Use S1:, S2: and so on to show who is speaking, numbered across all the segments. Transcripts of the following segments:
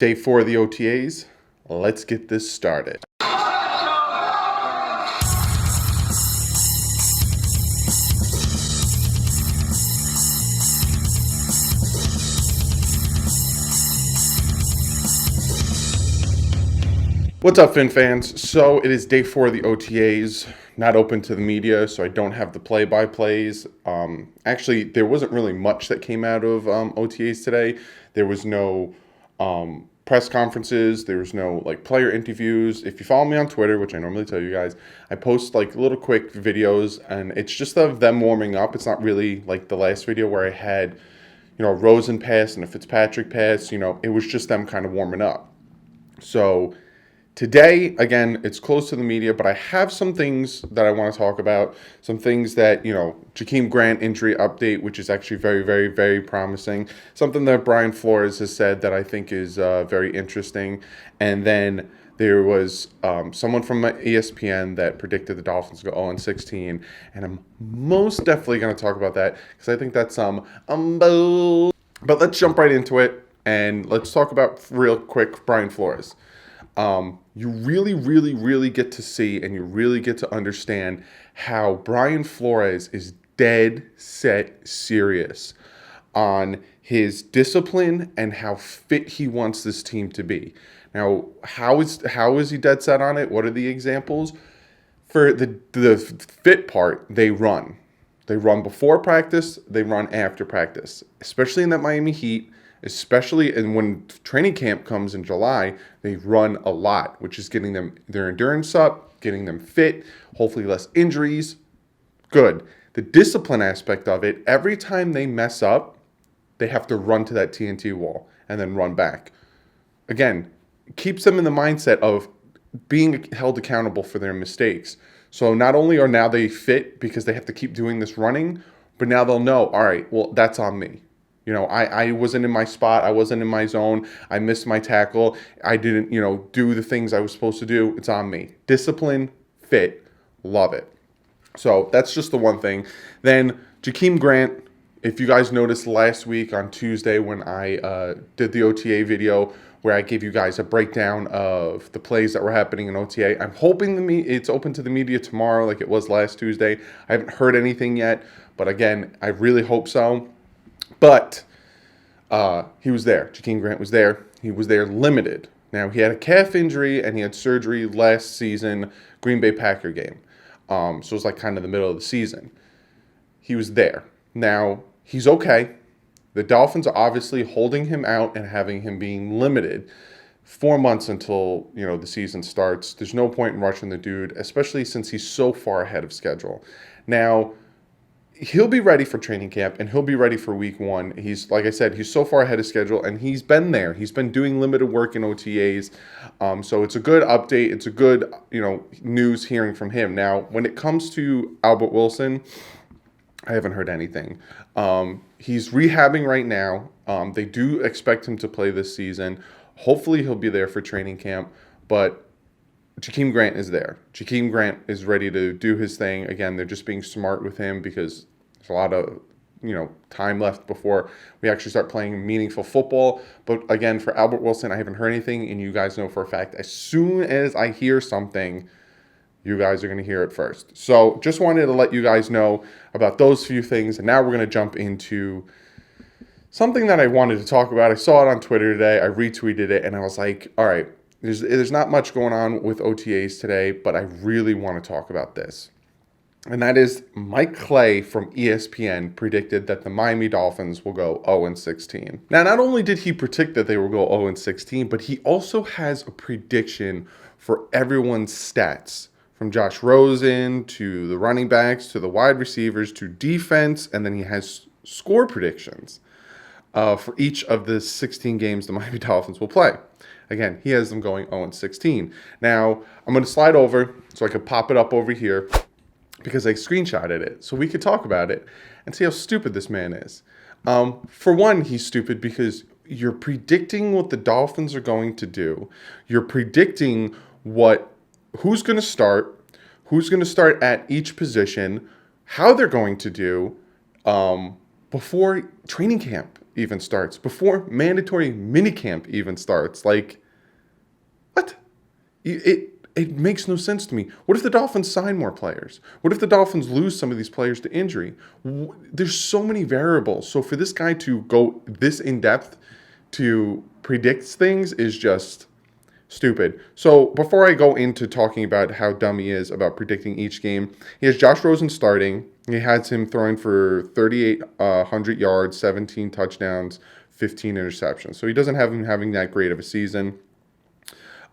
S1: Day 4 of the OTAs. Let's get this started. What's up, Fin fans? So it is day 4 of the OTAs, not open to the media, so I don't have the play-by-plays. Actually, there wasn't really much that came out of OTAs today. There was no press conferences. There was no player interviews. If you follow me on Twitter, which I normally tell you guys, I post little quick videos, and it's just of them warming up. It's not really like the last video where I had, a Rosen pass and a Fitzpatrick pass. It was just them kind of warming up. So today, again, it's close to the media, but I have some things that I want to talk about. Some things that, Jakeem Grant injury update, which is actually very, very, very promising. Something that Brian Flores has said that I think is very interesting. And then there was someone from ESPN that predicted the Dolphins go 0-16. And I'm most definitely going to talk about that because I think that's But let's jump right into it and let's talk about real quick Brian Flores. You really, really, really get to see and you really get to understand how Brian Flores is dead set serious on his discipline and how fit he wants this team to be. Now, how is he dead set on it? What are the examples? For the fit part, they run. They run before practice, they run after practice, especially in that Miami Heat. Especially and when training camp comes in July, they run a lot, which is getting them their endurance up, getting them fit, hopefully less injuries. Good. The discipline aspect of it, every time they mess up, they have to run to that TNT wall and then run back. Again, keeps them in the mindset of being held accountable for their mistakes. So not only are now they fit because they have to keep doing this running, but now they'll know, all right, well, that's on me. I wasn't in my spot. I wasn't in my zone. I missed my tackle. I didn't, do the things I was supposed to do. It's on me. Discipline, fit, love it. So that's just the one thing. Then Jakeem Grant, if you guys noticed last week on Tuesday when I did the OTA video where I gave you guys a breakdown of the plays that were happening in OTA, I'm hoping it's open to the media tomorrow like it was last Tuesday. I haven't heard anything yet, but again, I really hope so. But he was there. Jakeem Grant was there. He was there limited. Now, he had a calf injury and he had surgery last season, Green Bay Packer game. So it was kind of the middle of the season. He was there. Now, he's okay. The Dolphins are obviously holding him out and having him being limited 4 months until, the season starts. There's no point in rushing the dude, especially since he's so far ahead of schedule. Now, he'll be ready for training camp and he'll be ready for week 1. He's, like I said, he's so far ahead of schedule and he's been there. He's been doing limited work in OTAs. So it's a good update. It's a good, news hearing from him. Now, when it comes to Albert Wilson, I haven't heard anything. He's rehabbing right now. They do expect him to play this season. Hopefully he'll be there for training camp, but Jakeem Grant is there. Jakeem Grant is ready to do his thing. Again, they're just being smart with him because there's a lot of, time left before we actually start playing meaningful football. But again, for Albert Wilson, I haven't heard anything, and you guys know for a fact, as soon as I hear something, you guys are going to hear it first. So just wanted to let you guys know about those few things, and now we're going to jump into something that I wanted to talk about. I saw it on Twitter today. I retweeted it, and I was like, all right, there's not much going on with OTAs today, but I really want to talk about this. And that is Mike Clay from ESPN predicted that the Miami Dolphins will go 0-16. Now, not only did he predict that they will go 0-16, but he also has a prediction for everyone's stats, from Josh Rosen to the running backs to the wide receivers to defense, and then he has score predictions for each of the 16 games the Miami Dolphins will play. Again, he has them going 0-16. Now, I'm going to slide over so I could pop it up over here because I screenshotted it so we could talk about it and see how stupid this man is. For one, he's stupid because you're predicting what the Dolphins are going to do. You're predicting who's going to start at each position, how they're going to do before training camp. even starts, before mandatory minicamp even starts. Like, what? It makes no sense to me. What if the Dolphins sign more players? What if the Dolphins lose some of these players to injury? There's so many variables. So for this guy to go this in depth to predict things is just stupid. So before I go into talking about how dumb he is about predicting each game, he has Josh Rosen starting. He has him throwing for 3,800 yards, 17 touchdowns, 15 interceptions. So he doesn't have him having that great of a season.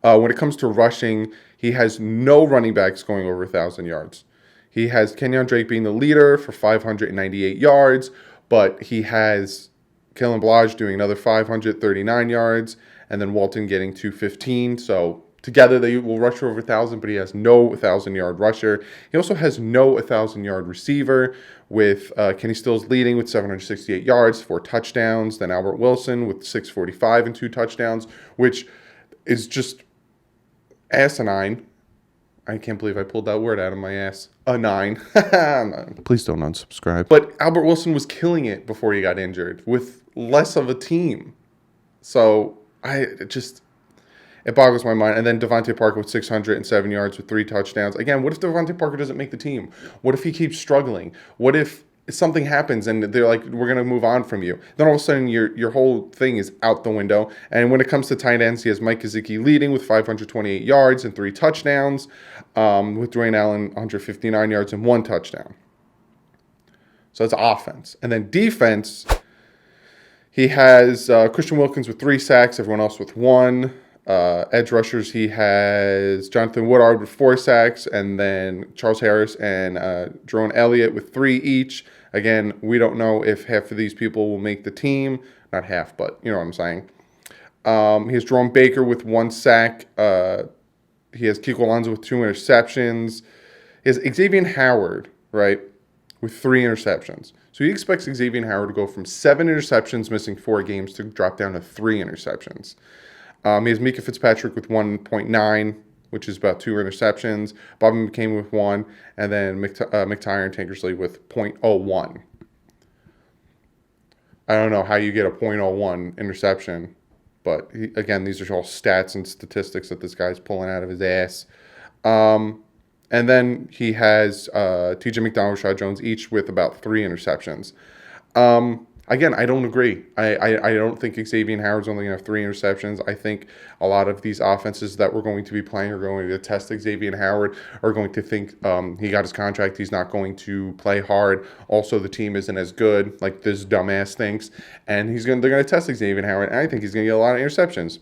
S1: When it comes to rushing, he has no running backs going over 1,000 yards. He has Kenyon Drake being the leader for 598 yards, but he has Kellen Balaj doing another 539 yards, and then Walton getting 215. So together they will rush for over 1,000, but he has no 1,000-yard rusher. He also has no 1,000-yard receiver, with Kenny Stills leading with 768 yards, 4 touchdowns. Then Albert Wilson with 645 and 2 touchdowns, which is just asinine. I can't believe I pulled that word out of my ass. A 9. Please don't unsubscribe. But Albert Wilson was killing it before he got injured with less of a team. So it boggles my mind. And then Devontae Parker with 607 yards with 3 touchdowns. Again, what if Devontae Parker doesn't make the team? What if he keeps struggling? What if something happens and they're like, we're going to move on from you? Then all of a sudden your whole thing is out the window. And when it comes to tight ends, he has Mike Gesicki leading with 528 yards and 3 touchdowns, with Dwayne Allen 159 yards and 1 touchdown. So that's offense. And then defense, he has Christian Wilkins with 3 sacks, everyone else with 1. Edge rushers, he has Jonathan Woodard with 4 sacks, and then Charles Harris and Jerome Elliott with 3 each. Again, we don't know if half of these people will make the team. Not half, but you know what I'm saying. He has Jerome Baker with 1 sack. He has Kiko Alonso with 2 interceptions. He has Xavier Howard, right, with 3 interceptions. So he expects Xavier Howard to go from 7 interceptions, missing 4 games, to drop down to 3 interceptions. He has Mika Fitzpatrick with 1.9, which is about 2 interceptions. Bobby McCain with 1, and then McTyer and Tankersley with 0.01. I don't know how you get a 0.01 interception, but again, these are all stats and statistics that this guy's pulling out of his ass. And then he has TJ McDonald, Rashad Jones, each with about 3 interceptions. Again, I don't agree. I don't think Xavier Howard's only going to have 3 interceptions. I think a lot of these offenses that we're going to be playing are going to test Xavier Howard, are going to think he got his contract, he's not going to play hard. Also, the team isn't as good, like this dumbass thinks, and they're going to test Xavier Howard, and I think he's going to get a lot of interceptions.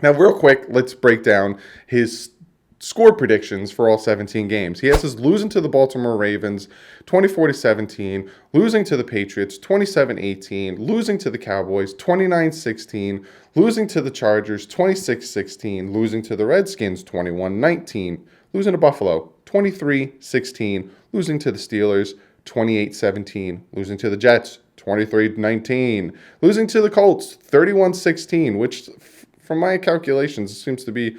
S1: Now, real quick, let's break down his score predictions for all 17 games. He has us losing to the Baltimore Ravens 24-17, losing to the Patriots 27-18, losing to the Cowboys 29-16, losing to the Chargers 26-16, losing to the Redskins 21-19, losing to Buffalo 23-16, losing to the Steelers 28-17, losing to the Jets 23-19, losing to the Colts 31-16, which from my calculations seems to be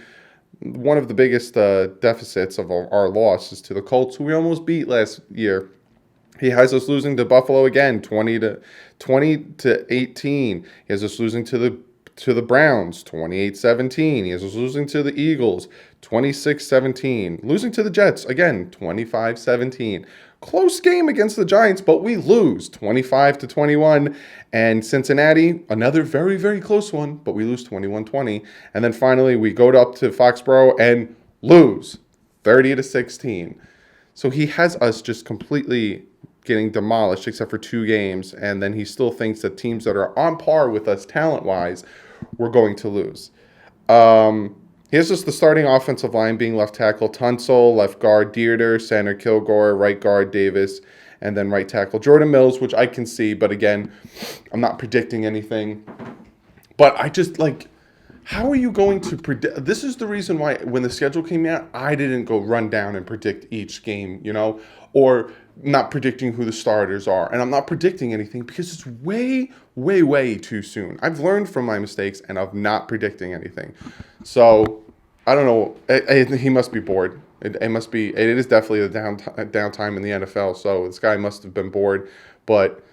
S1: one of the biggest deficits of our losses to the Colts, who we almost beat last year. He has us losing to Buffalo again, 20-18. He has us losing to the Browns, 28-17. He has us losing to the Eagles, 26-17. Losing to the Jets again, 25-17. Close game against the Giants, but we lose 25-21. And Cincinnati, another very, very close one, but we lose 21-20. And then finally, we go up to Foxborough and lose 30-16. So he has us just completely getting demolished except for 2 games. And then he still thinks that teams that are on par with us talent-wise, we're going to lose. Here's just the starting offensive line being left tackle Tunsil, left guard Dierder, center Kilgore, right guard Davis, and then right tackle Jordan Mills, which I can see. But again, I'm not predicting anything. But I just how are you going to predict? This is the reason why when the schedule came out, I didn't go run down and predict each game, or not predicting who the starters are. And I'm not predicting anything because it's way, way, way too soon. I've learned from my mistakes and I'm not predicting anything. So I don't know. He must be bored. It is definitely a downtime in the NFL. So this guy must have been bored. But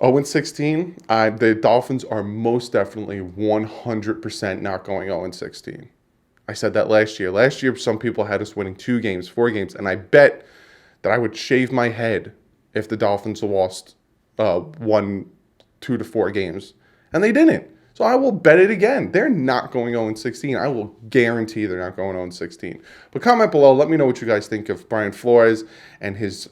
S1: 0-16, the Dolphins are most definitely 100% not going 0-16. I said that last year. Last year, some people had us winning 2 games, 4 games, and I bet that I would shave my head if the Dolphins lost 1, 2 to 4 games, and they didn't. So I will bet it again. They're not going 0-16. I will guarantee they're not going 0-16. But comment below. Let me know what you guys think of Brian Flores and his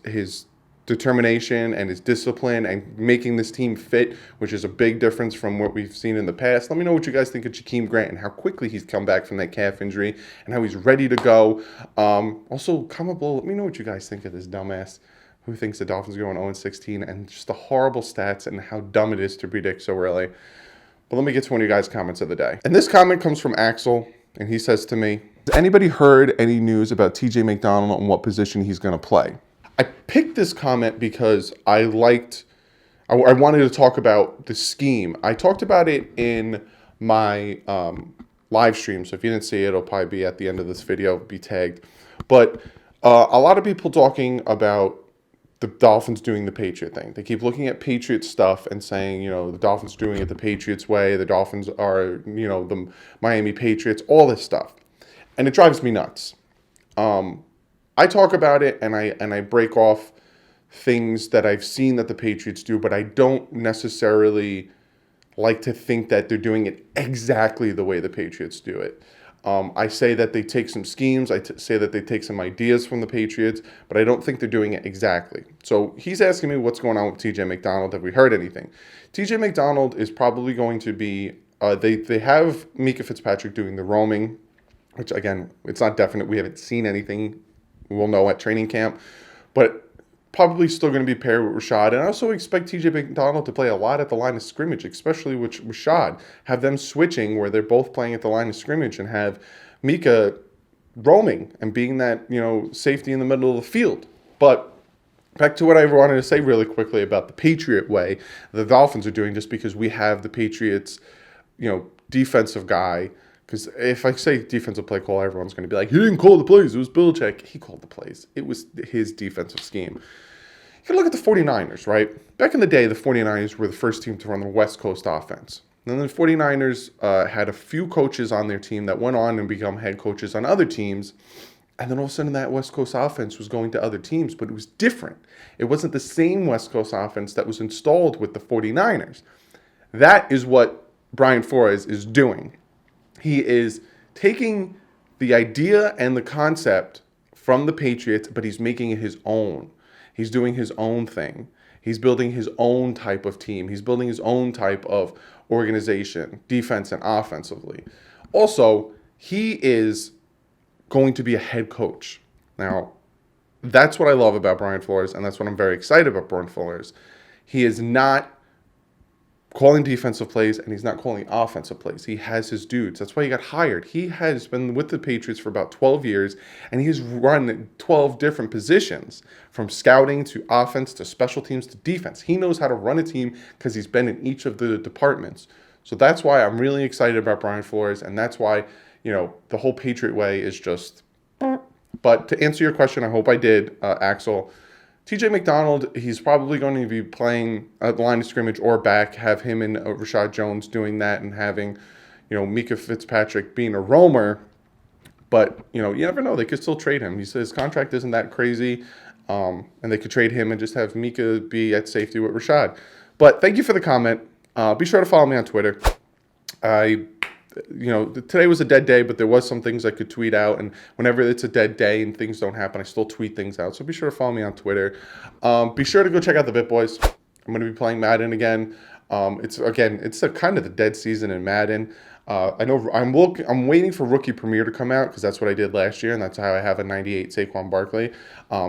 S1: determination and his discipline and making this team fit, which is a big difference from what we've seen in the past. Let me know what you guys think of Jakeem Grant and how quickly he's come back from that calf injury and how he's ready to go. Also, comment below. Let me know what you guys think of this dumbass who thinks the Dolphins are going 0-16 and just the horrible stats and how dumb it is to predict so early. But let me get to one of you guys' comments of the day. And this comment comes from Axel, and he says to me, has anybody heard any news about TJ Mcdonald and what position he's going to play? I picked this comment because I wanted to talk about the scheme. I talked about it in my live stream, so if you didn't see it, it'll probably be at the end of this video, be tagged. But a lot of people talking about the Dolphins doing the Patriot thing. They keep looking at Patriot stuff and saying, the Dolphins doing it the Patriots way. The Dolphins are, the Miami Patriots, all this stuff. And it drives me nuts. I talk about it and I break off things that I've seen that the Patriots do, but I don't necessarily like to think that they're doing it exactly the way the Patriots do it. I say that they take some schemes. I say that they take some ideas from the Patriots, but I don't think they're doing it exactly. So he's asking me what's going on with TJ Mcdonald. Have we heard anything? TJ Mcdonald is probably going to be, they have Mika Fitzpatrick doing the roaming, which again, it's not definite. We haven't seen anything. We'll know at training camp, but probably still going to be paired with Rashad. And I also expect TJ McDonald to play a lot at the line of scrimmage, especially with Rashad. Have them switching where they're both playing at the line of scrimmage and have Mika roaming and being that, safety in the middle of the field. But back to what I wanted to say really quickly about the Patriot way the Dolphins are doing, just because we have the Patriots, defensive guy. Because if I say defensive play call, everyone's going to be like, he didn't call the plays. It was Belichick. He called the plays. It was his defensive scheme. You can look at the 49ers, right? Back in the day, the 49ers were the first team to run the West Coast offense. And then the 49ers had a few coaches on their team that went on and become head coaches on other teams. And then all of a sudden that West Coast offense was going to other teams, but it was different. It wasn't the same West Coast offense that was installed with the 49ers. That is what Brian Flores is doing. He is taking the idea and the concept from the Patriots, but he's making it his own. He's doing his own thing. He's building his own type of team. He's building his own type of organization, defense and offensively. Also, he is going to be a head coach. Now, that's what I love about Brian Flores, and that's what I'm very excited about Brian Flores. He is not calling defensive plays, and he's not calling offensive plays. He has his dudes. That's why he got hired. He has been with the Patriots for about 12 years, and he's run 12 different positions, from scouting to offense to special teams to defense. He knows how to run a team because he's been in each of the departments. So that's why I'm really excited about Brian Flores, and that's why, the whole Patriot way is just... But to answer your question, I hope I did, Axel, TJ McDonald, he's probably going to be playing at the line of scrimmage or back, have him and Rashad Jones doing that, and having, Mika Fitzpatrick being a roamer. But, you never know. They could still trade him. He says his contract isn't that crazy, and they could trade him and just have Mika be at safety with Rashad. But thank you for the comment. Be sure to follow me on Twitter. Today was a dead day, but there was some things I could tweet out, and whenever it's a dead day and things don't happen, I still tweet things out. So be sure to follow me on Twitter. Be sure to go check out the Bit Boys. I'm going to be playing Madden again. It's a kind of the dead season in Madden. I know I'm waiting for Rookie Premiere to come out because that's what I did last year, and that's how I have a 98 Saquon Barkley.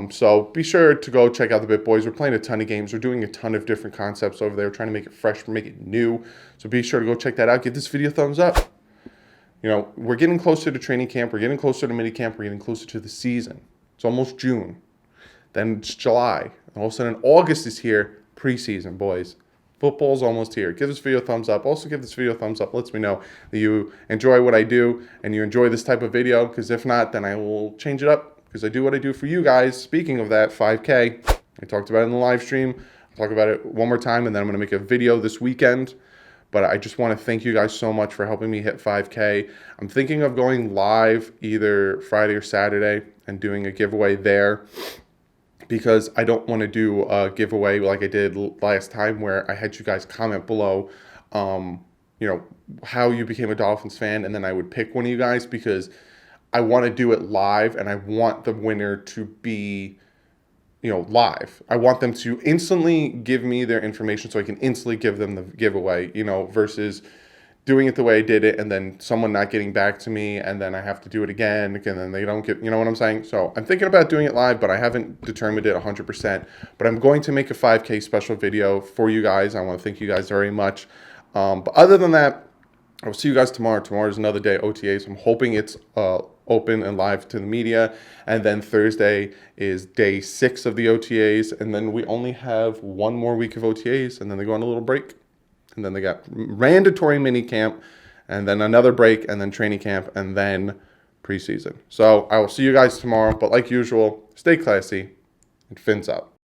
S1: So be sure to go check out the Bit Boys. We're playing a ton of games. We're doing a ton of different concepts over there, trying to make it fresh, make it new. So be sure to go check that out. Give this video a thumbs up. We're getting closer to training camp. We're getting closer to minicamp. We're getting closer to the season. It's almost June. Then it's July. And all of a sudden, August is here. Preseason, boys. Football's almost here. Give this video a thumbs up. Also, give this video a thumbs up. Lets me know that you enjoy what I do and you enjoy this type of video. Because if not, then I will change it up. Because I do what I do for you guys. Speaking of that, 5K. I talked about it in the live stream. talk about it one more time, and then I'm going to make a video this weekend. But I just want to thank you guys so much for helping me hit 5K. I'm thinking of going live either Friday or Saturday and doing a giveaway there, because I don't want to do a giveaway like I did last time where I had you guys comment below, you know, how you became a Dolphins fan, and then I would pick one of you guys, because I want to do it live and I want the winner to be, you know, live. I want them to instantly give me their information so I can instantly give them the giveaway, you know, versus doing it the way I did it and then someone not getting back to me and then I have to do it again and then they don't get, you know what I'm saying? So I'm thinking about doing it live, but I haven't determined it 100%. But I'm going to make a 5K special video for you guys. I want to thank you guys very much. But other than that, I will see you guys tomorrow. Tomorrow is another day OTAs. I'm hoping it's open and live to the media. And then Thursday is day 6 of the OTAs. And then we only have one more week of OTAs. And then they go on a little break. And then they got mandatory mini camp. And then another break. And then training camp. And then preseason. So I will see you guys tomorrow. But like usual, stay classy and fins up.